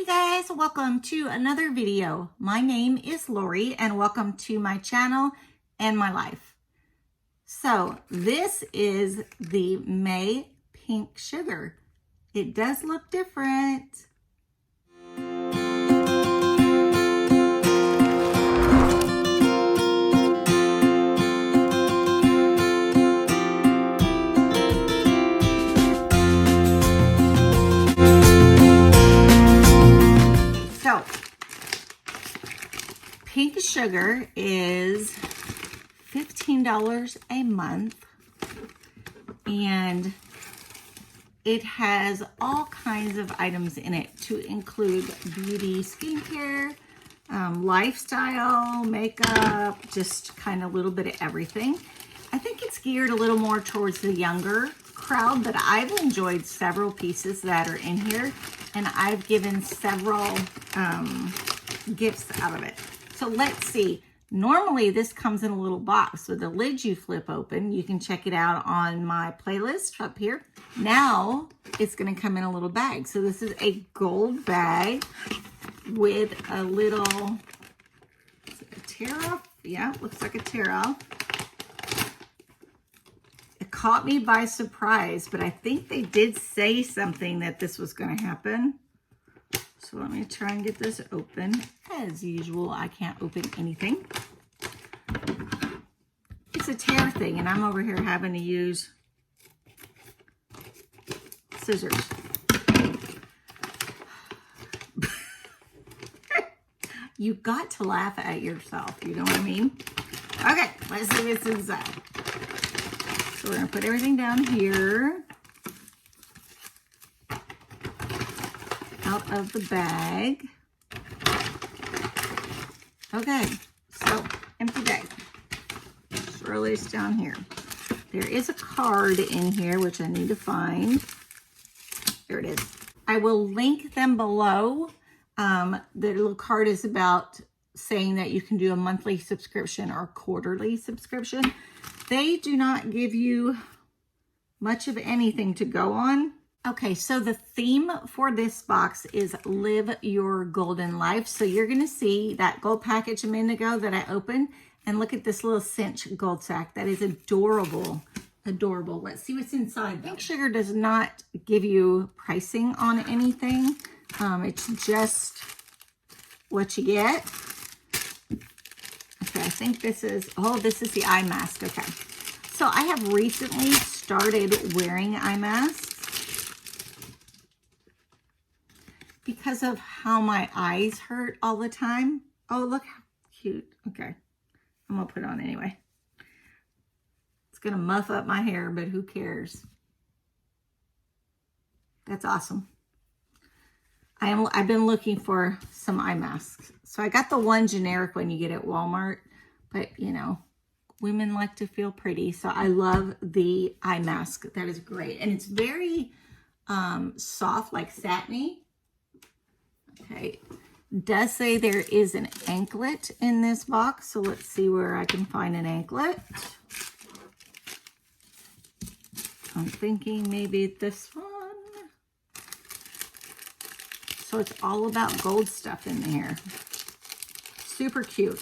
Hey guys, welcome to another video. My name is Lori and welcome to my channel and my life. So this is the May Pink Sugar. It does look different. So, Pink Sugar is $15 a month, and it has all kinds of items in it to include beauty, skincare, lifestyle, makeup, just kind of a little bit of everything. I think it's geared a little more towards the younger crowd, but I've enjoyed several pieces that are in here, and I've given several gifts out of it. So let's see. Normally this comes in a little box with a lid you flip open. You can check it out on my playlist up here. Now it's going to come in a little bag. So this is a gold bag with a little, is it a tear off? Yeah, looks like a tear off. It caught me by surprise, but I think they did say something that this was going to happen. So let me try and get this open. As usual, I can't open anything. It's a tear thing, and I'm over here having to use scissors. You got to laugh at yourself, you know what I mean? Okay, let's see what's inside. So we're gonna put everything down here. Out of the bag. Okay, so empty bag. Just roll this down here. There is a card in here, which I need to find. There it is. I will link them below. The little card is about saying that you can do a monthly subscription or quarterly subscription. They do not give you much of anything to go on. Okay, so the theme for this box is Live Your Golden Life. So you're going to see that gold package a minute ago that I opened. And look at this little cinch gold sack. That is adorable. Adorable. Let's see what's inside. Pink Sugar does not give you pricing on anything. It's just what you get. Okay, I think this is, oh, this is the eye mask. Okay. So I have recently started wearing eye masks because of how my eyes hurt all the time. Oh, look how cute. Okay. I'm going to put it on anyway. It's going to muff up my hair, but who cares? That's awesome. I've been looking for some eye masks. So I got the one generic one you get at Walmart, but you know, women like to feel pretty. So I love the eye mask. That is great. And it's very soft, like satiny. Okay. Does say there is an anklet in this box. So let's see where I can find an anklet. I'm thinking maybe this one. So it's all about gold stuff in there. Super cute.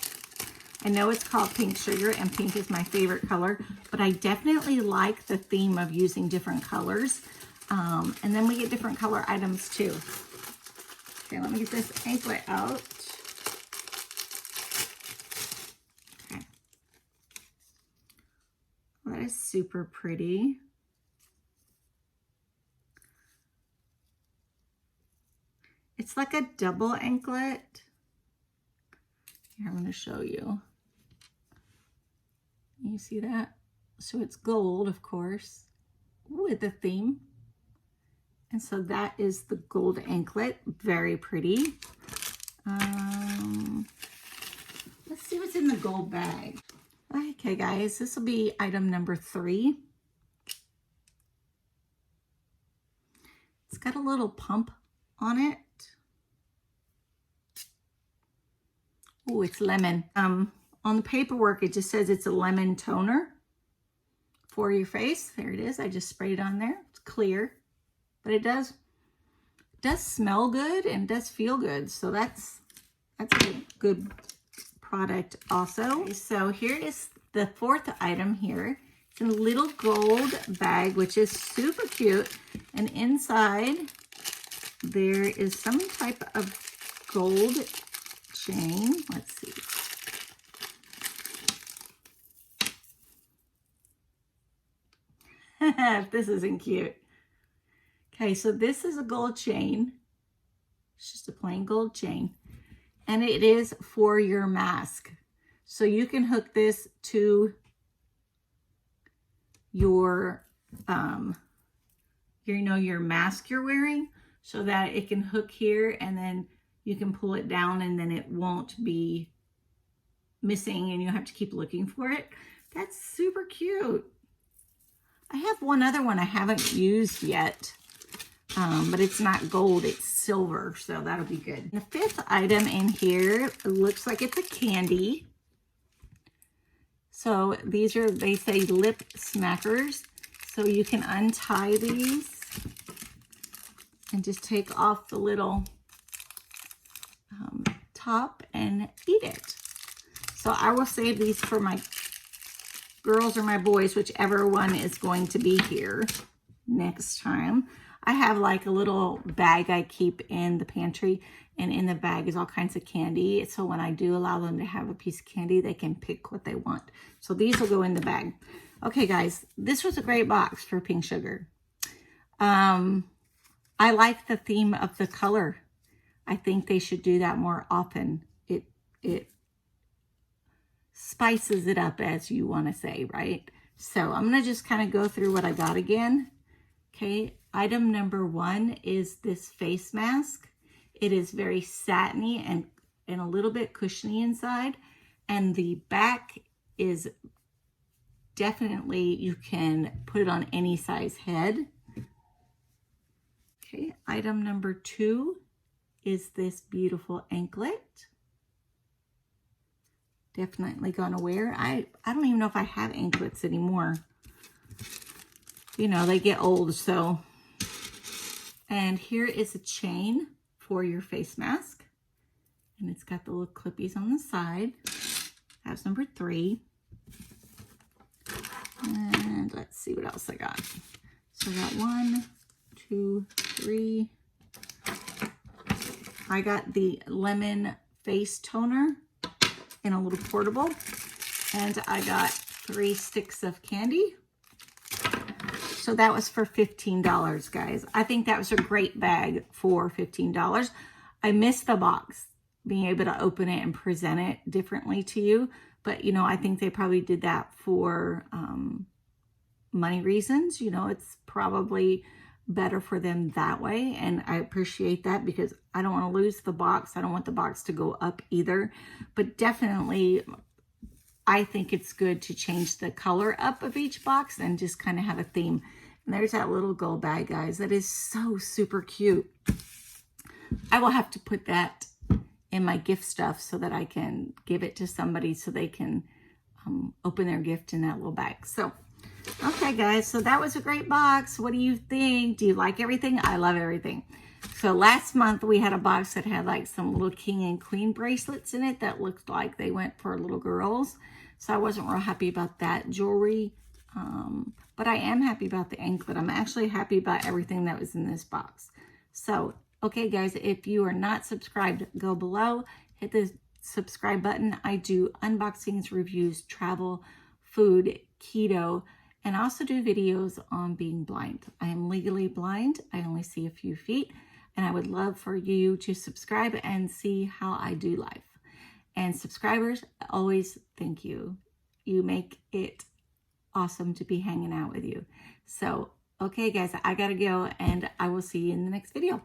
I know it's called Pink Sugar, and pink is my favorite color, but I definitely like the theme of using different colors. And then we get different color items too. Okay, let me get this anklet out. Okay. Well, that is super pretty. It's like a double anklet. Here, I'm going to show you. You see that? So it's gold, of course, with the theme. And so that is the gold anklet. Very pretty. Let's see what's in the gold bag. Okay, guys, this will be item number 3. It's got a little pump on it. Oh, it's lemon. On the paperwork, it just says it's a lemon toner for your face. There it is. I just sprayed it on there. It's clear, but it does does smell good and does feel good. So that's a good product also. So here is the fourth item here. It's a little gold bag, which is super cute. And inside there is some type of gold chain. Let's see. This isn't cute. Okay, so this is a gold chain. It's just a plain gold chain. And it is for your mask. So you can hook this to your, your mask you're wearing, so that it can hook here, and then you can pull it down and then it won't be missing and you have to keep looking for it. That's super cute. I have one other one I haven't used yet, but it's not gold, it's silver, so that'll be good. The fifth item in here looks like it's a candy. So these are, they say lip smackers. So you can untie these and just take off the little top and eat it. So I will save these for my girls or my boys, whichever one is going to be here next time. I have like a little bag I keep in the pantry, and in the bag is all kinds of candy. So when I do allow them to have a piece of candy, they can pick what they want. So these will go in the bag. Okay, guys, this was a great box for Pink Sugar. I like the theme of the color. I think they should do that more often. It spices it up, as you want to say, right? So I'm going to just kind of go through what I got again. Okay, item number 1 is this face mask. It is very satiny and a little bit cushiony inside. And the back is definitely, you can put it on any size head. Okay, item number 2 is this beautiful anklet. Definitely gonna wear. I don't even know if I have anklets anymore. You know, they get old, so. And here is a chain for your face mask. And it's got the little clippies on the side. That's number 3. And let's see what else I got. So I got 1, 2, 3. I got the lemon face toner in a little portable. And I got 3 sticks of candy. So that was for $15, guys. I think that was a great bag for $15. I missed the box, being able to open it and present it differently to you. But, you know, I think they probably did that for money reasons. You know, it's probably better for them that way. And I appreciate that, because I don't want to lose the box. I don't want the box to go up either. But definitely, I think it's good to change the color up of each box and just kind of have a theme. And there's that little gold bag, guys. That is so super cute. I will have to put that in my gift stuff so that I can give it to somebody so they can open their gift in that little bag. So, okay, guys. So that was a great box. What do you think? Do you like everything? I love everything. So last month we had a box that had like some little king and queen bracelets in it that looked like they went for little girls. So I wasn't real happy about that jewelry. But I am happy about the anklet. I'm actually happy about everything that was in this box. So, okay, guys, if you are not subscribed, go below, hit the subscribe button. I do unboxings, reviews, travel, food, keto, and also do videos on being blind. I am legally blind. I only see a few feet, and I would love for you to subscribe and see how I do life. And subscribers, always thank you. You make it awesome to be hanging out with you. So, okay, guys, I gotta go, and I will see you in the next video.